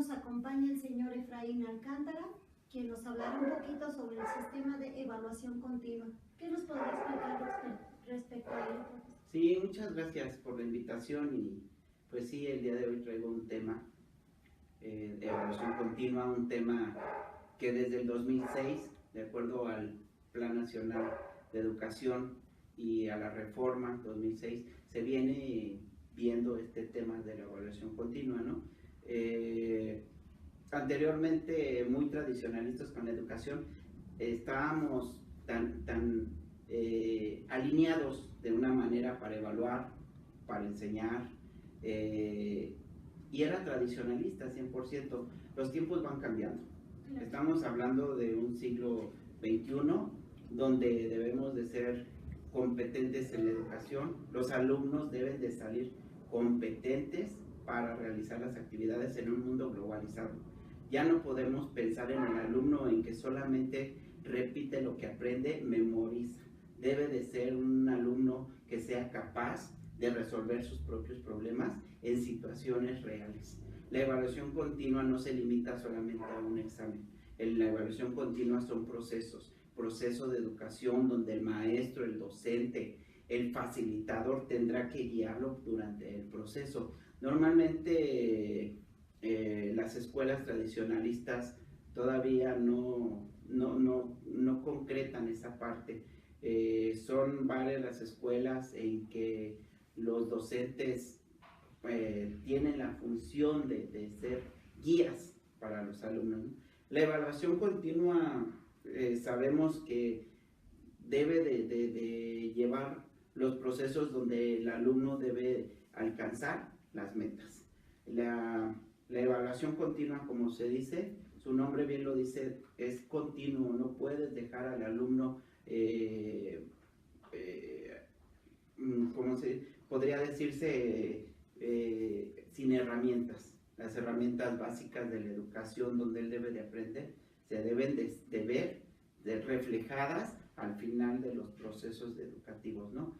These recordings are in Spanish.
nos acompaña el señor Efraín Alcántara, quien nos hablará un poquito sobre el sistema de evaluación continua. ¿Qué nos podría explicar respecto a ello? Sí, muchas gracias por la invitación y pues sí, el día de hoy traigo un tema de evaluación continua, un tema que desde el 2006, de acuerdo al Plan Nacional de Educación y a la reforma 2006, se viene viendo este tema de la evaluación continua, ¿no? Anteriormente, muy tradicionalistas con la educación, estábamos tan alineados de una manera para evaluar, para enseñar, y era tradicionalista 100%. Los tiempos van cambiando. Estamos hablando de un siglo XXI donde debemos de ser competentes en la educación. Los alumnos deben de salir competentes para realizar las actividades en un mundo globalizado. Ya no podemos pensar en el alumno en que solamente repite lo que aprende, memoriza. Debe de ser un alumno que sea capaz de resolver sus propios problemas en situaciones reales. La evaluación continua no se limita solamente a un examen. La evaluación continua son procesos de educación donde el maestro, el docente, el facilitador tendrá que guiarlo durante el proceso. Normalmente las escuelas tradicionalistas todavía no concretan esa parte. Son varias las escuelas en que los docentes tienen la función de ser guías para los alumnos, ¿no? La evaluación continua sabemos que debe de llevar los procesos donde el alumno debe alcanzar las metas. La evaluación continua, como se dice, su nombre bien lo dice, es continuo. No puedes dejar al alumno, como podría decirse, sin herramientas. Las herramientas básicas de la educación donde él debe de aprender se deben de ver reflejadas al final de los procesos educativos, ¿no?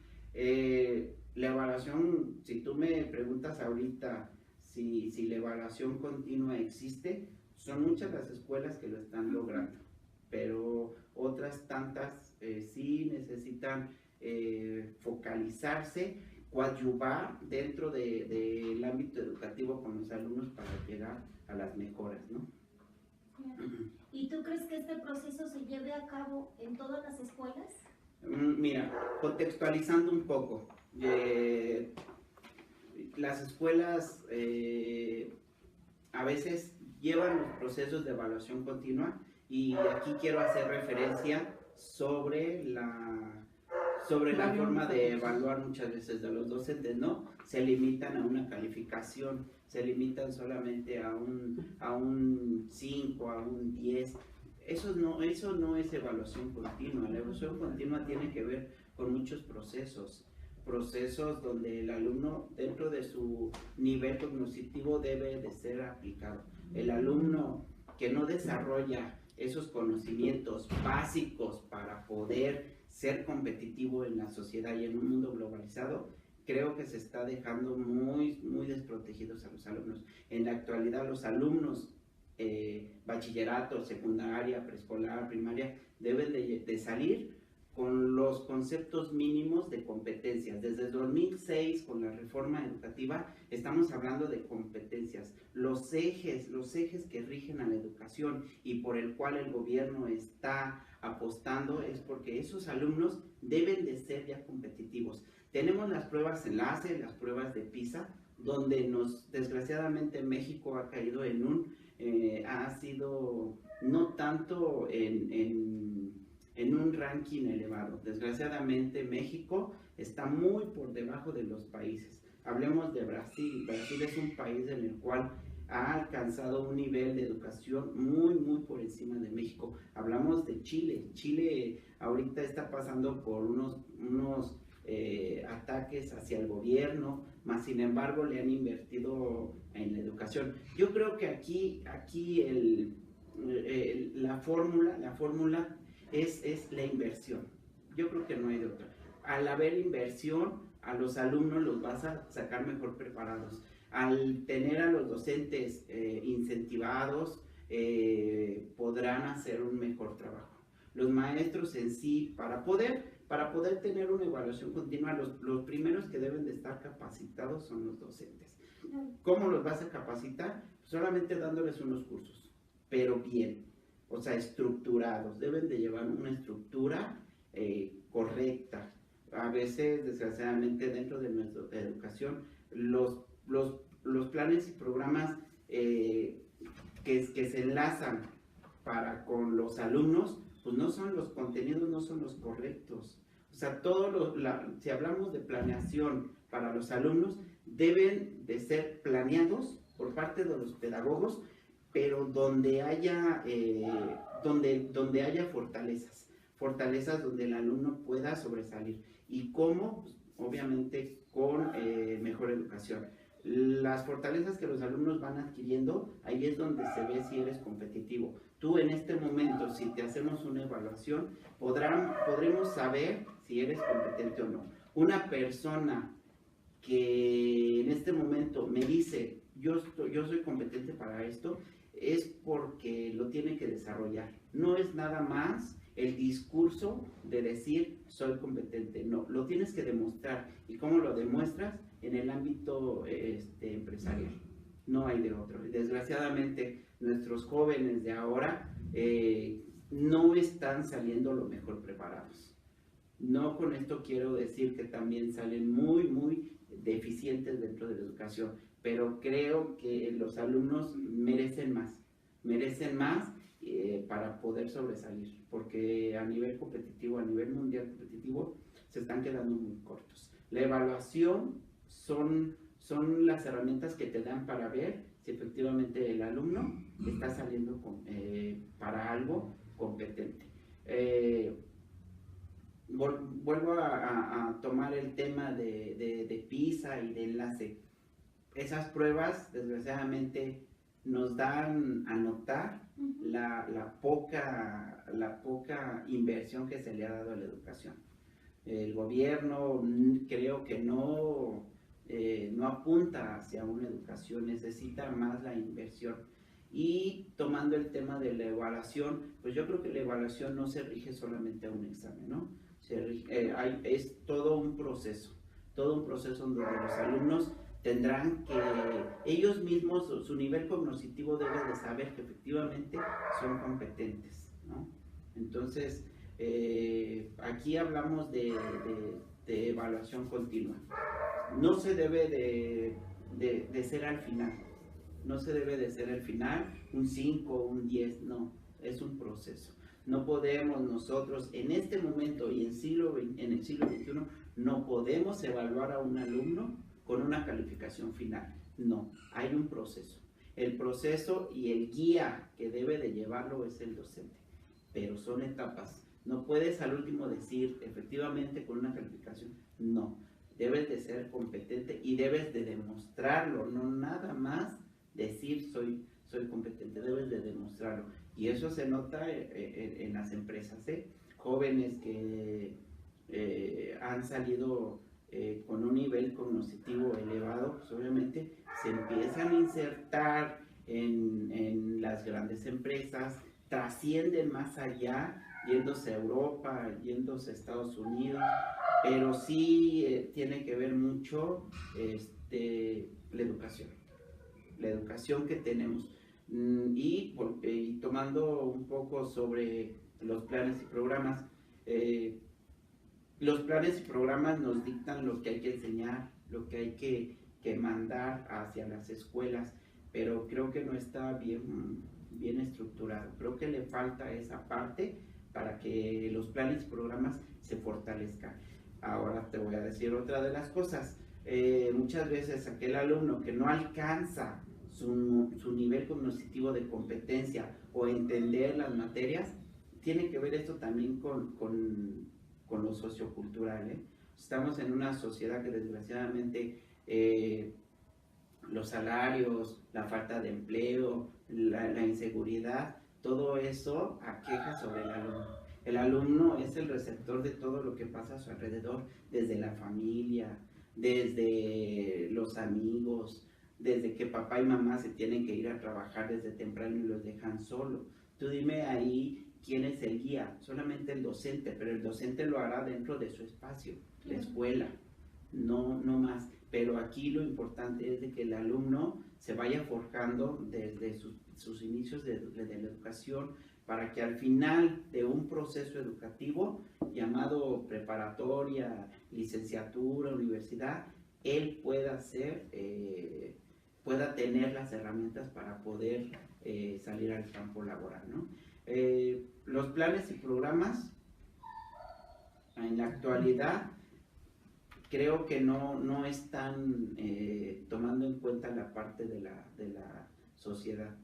La evaluación, si tú me preguntas ahorita si la evaluación continua existe, son muchas las escuelas que lo están logrando, pero otras tantas sí necesitan focalizarse, coadyuvar dentro del ámbito educativo con los alumnos para llegar a las mejoras, ¿no? ¿Y tú crees que este proceso se lleve a cabo en todas las escuelas? Mira, contextualizando un poco, las escuelas a veces llevan los procesos de evaluación continua y aquí quiero hacer referencia sobre la forma de evaluar muchas veces de los docentes, ¿no? Se limitan a una calificación, se limitan solamente a un 5, a un 10. Eso no es evaluación continua. La evaluación continua tiene que ver con muchos procesos donde el alumno dentro de su nivel cognitivo debe de ser aplicado. El alumno que no desarrolla esos conocimientos básicos para poder ser competitivo en la sociedad y en un mundo globalizado, creo que se está dejando muy desprotegidos a los alumnos. En la actualidad los alumnos bachillerato, secundaria, preescolar, primaria, deben de salir con los conceptos mínimos de competencias. Desde el 2006, con la reforma educativa, estamos hablando de competencias, los ejes que rigen a la educación y por el cual el gobierno está apostando es porque esos alumnos deben de ser ya competitivos. Tenemos las pruebas enlace, las pruebas de PISA, donde desgraciadamente México ha caído ha sido no tanto en un ranking elevado. Desgraciadamente México está muy por debajo de los países. Hablemos de Brasil. Brasil es un país en el cual ha alcanzado un nivel de educación muy por encima de México. Hablamos de Chile. Chile ahorita está pasando por unos ataques hacia el gobierno, más sin embargo le han invertido en la educación. Yo creo que aquí la fórmula es la inversión. Yo creo que no hay de otra. Al haber inversión, a los alumnos los vas a sacar mejor preparados. Al tener a los docentes incentivados, podrán hacer un mejor trabajo. Los maestros en sí, para poder tener una evaluación continua, los primeros que deben de estar capacitados son los docentes. ¿Cómo los vas a capacitar? Solamente dándoles unos cursos, pero bien, o sea, estructurados. Deben de llevar una estructura correcta. A veces, desgraciadamente, dentro de nuestra educación, los planes y programas que se enlazan con los alumnos, pues no son los contenidos, no son los correctos. O sea, si hablamos de planeación para los alumnos, deben de ser planeados por parte de los pedagogos, pero donde haya fortalezas donde el alumno pueda sobresalir. ¿Y cómo? Pues, obviamente con mejor educación. Las fortalezas que los alumnos van adquiriendo, ahí es donde se ve si eres competitivo. Tú en este momento, si te hacemos una evaluación, podremos saber si eres competente o no. Una persona que en este momento me dice, yo soy competente para esto, es porque lo tiene que desarrollar. No es nada más el discurso de decir soy competente, no, lo tienes que demostrar. ¿Y cómo lo demuestras? En el ámbito empresarial, no hay de otro. Desgraciadamente nuestros jóvenes de ahora no están saliendo lo mejor preparados. No con esto quiero decir que también salen muy deficientes dentro de la educación, pero creo que los alumnos merecen más para poder sobresalir, porque a nivel competitivo, a nivel mundial competitivo, se están quedando muy cortos. La evaluación son las herramientas que te dan para ver si efectivamente el alumno está saliendo para algo competente. Vuelvo a tomar el tema de PISA y de enlace. Esas pruebas, desgraciadamente, nos dan a notar la poca inversión que se le ha dado a la educación. El gobierno creo que no apunta hacia una educación, necesita más la inversión. Y tomando el tema de la evaluación, pues yo creo que la evaluación no se rige solamente a un examen, ¿no? Es todo un proceso donde los alumnos tendrán que, ellos mismos, su nivel cognitivo debe de saber que efectivamente son competentes, ¿no? Entonces, aquí hablamos de evaluación continua. No se debe de ser al final, no se debe de ser al final un 5, un 10, no, es un proceso. No podemos nosotros en este momento y en el siglo XXI, no podemos evaluar a un alumno con una calificación final. No, hay un proceso. El proceso y el guía que debe de llevarlo es el docente, pero son etapas. No puedes al último decir efectivamente con una calificación, no. Debes de ser competente y debes de demostrarlo, no nada más decir soy competente, debes de demostrarlo. Y eso se nota en las empresas, jóvenes que han salido con un nivel cognitivo elevado, pues obviamente se empiezan a insertar en las grandes empresas, trascienden más allá, yéndose a Europa, yéndose a Estados Unidos, pero sí tiene que ver mucho la educación que tenemos. Y tomando un poco sobre los planes y programas, los planes y programas nos dictan lo que hay que enseñar, lo que hay que mandar hacia las escuelas, pero creo que no está bien estructurado. Creo que le falta esa parte para que los planes y programas se fortalezcan. Ahora te voy a decir otra de las cosas. Muchas veces aquel alumno que no alcanza su nivel cognitivo de competencia o entender las materias, tiene que ver esto también con lo sociocultural. Estamos en una sociedad que desgraciadamente los salarios, la falta de empleo, la inseguridad, todo eso aqueja sobre el alumno. El alumno es el receptor de todo lo que pasa a su alrededor, desde la familia, desde los amigos, desde que papá y mamá se tienen que ir a trabajar desde temprano y los dejan solo. Tú dime ahí quién es el guía, solamente el docente, pero el docente lo hará dentro de su espacio, la escuela, no más. Pero aquí lo importante es de que el alumno se vaya forjando desde sus inicios de la educación, para que al final de un proceso educativo llamado preparatoria, licenciatura, universidad, él pueda pueda tener las herramientas para poder salir al campo laboral, ¿no? Los planes y programas en la actualidad creo que no están tomando en cuenta la parte de la sociedad.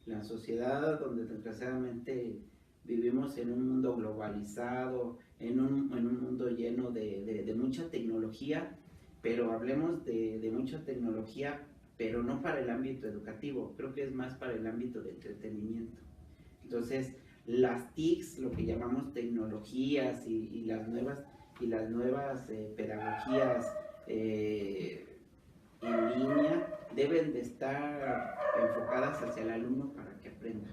La sociedad donde desgraciadamente vivimos en un mundo globalizado, en un mundo lleno de mucha tecnología, pero hablemos de mucha tecnología, pero no para el ámbito educativo, creo que es más para el ámbito de entretenimiento. Entonces, las TICs, lo que llamamos tecnologías y las nuevas pedagogías en línea, deben de estar enfocadas hacia el alumno para que aprenda,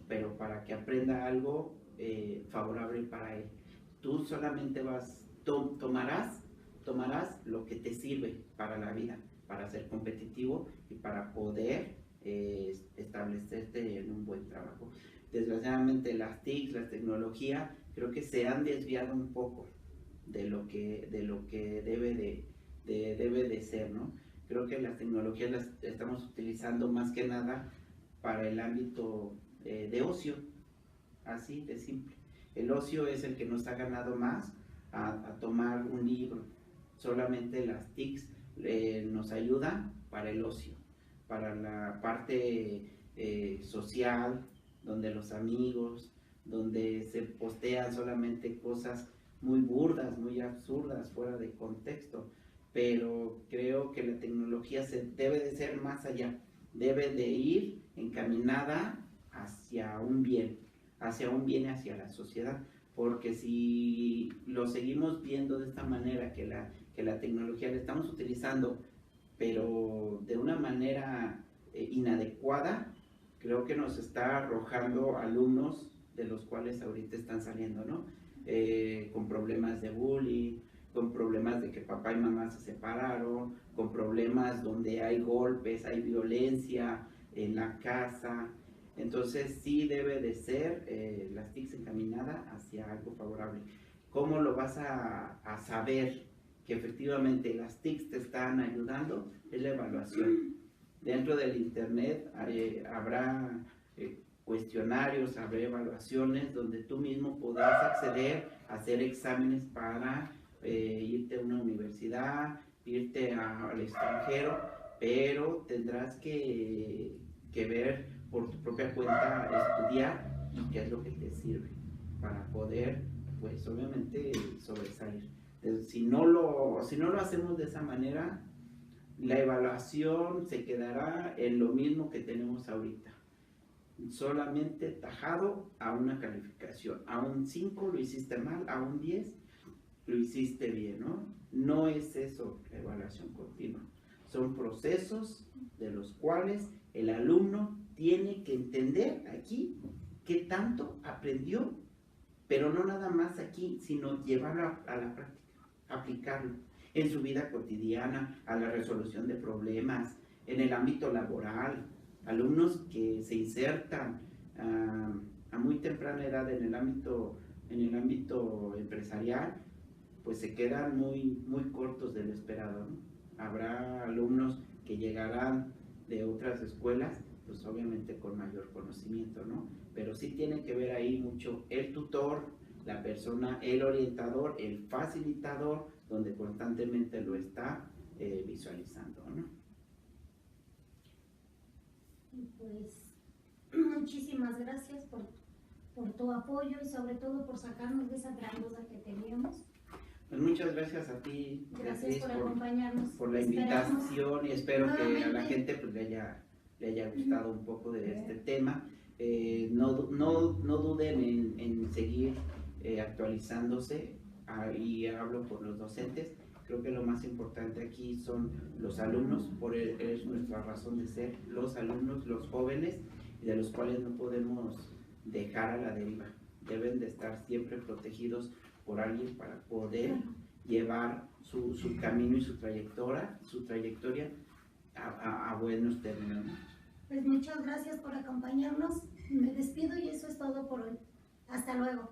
pero para que aprenda algo favorable para él. Tú solamente tomarás lo que te sirve para la vida, para ser competitivo y para poder establecerte en un buen trabajo. Desgraciadamente las TIC, la tecnología, creo que se han desviado un poco de lo que debe de ser, ¿no? Creo que las tecnologías las estamos utilizando más que nada para el ámbito de ocio, así de simple. El ocio es el que nos ha ganado más a tomar un libro. Solamente las TICs nos ayudan para el ocio, para la parte social, donde los amigos, donde se postean solamente cosas muy burdas, muy absurdas, fuera de contexto. Pero creo que la tecnología debe de ser más allá, debe de ir encaminada hacia un bien hacia la sociedad, porque si lo seguimos viendo de esta manera, que la tecnología la estamos utilizando, pero de una manera inadecuada, creo que nos está arrojando alumnos de los cuales ahorita están saliendo, ¿no? Con problemas de bullying, con problemas de que papá y mamá se separaron, con problemas donde hay golpes, hay violencia en la casa. Entonces sí debe de ser las TICs encaminada hacia algo favorable. ¿Cómo lo vas a saber que efectivamente las TICs te están ayudando? Es la evaluación. Dentro del internet habrá cuestionarios, habrá evaluaciones donde tú mismo podrás acceder a hacer exámenes para irte a una universidad, irte al extranjero, pero tendrás que ver por tu propia cuenta, estudiar y qué es lo que te sirve para poder, pues obviamente, sobresalir. Si no lo hacemos de esa manera, la evaluación se quedará en lo mismo que tenemos ahorita, solamente tajado a una calificación. A un 5 lo hiciste mal, a un 10 lo hiciste bien, ¿no? No es eso la evaluación continua. Son procesos de los cuales el alumno tiene que entender aquí qué tanto aprendió, pero no nada más aquí, sino llevarlo a la práctica, aplicarlo en su vida cotidiana, a la resolución de problemas, en el ámbito laboral. Alumnos que se insertan a muy temprana edad en el ámbito empresarial, pues se quedan muy cortos de lo esperado, ¿no? Habrá alumnos que llegarán de otras escuelas, pues obviamente con mayor conocimiento, ¿no? Pero sí tiene que ver ahí mucho el tutor, la persona, el orientador, el facilitador, donde constantemente lo está visualizando, ¿no? Pues muchísimas gracias por tu apoyo y sobre todo por sacarnos de esa gran duda que teníamos. Pues muchas gracias a ti, gracias por acompañarnos, por la invitación, y espero que a la gente pues, le haya gustado un poco de este tema. No duden en seguir actualizándose, y hablo por los docentes, Creo que lo más importante aquí son los alumnos, es nuestra razón de ser, los alumnos, los jóvenes, y de los cuales no podemos dejar a la deriva. Deben de estar siempre protegidos por alguien para poder llevar su camino y su trayectoria a buenos términos. Pues muchas gracias por acompañarnos. Me despido y eso es todo por hoy. Hasta luego.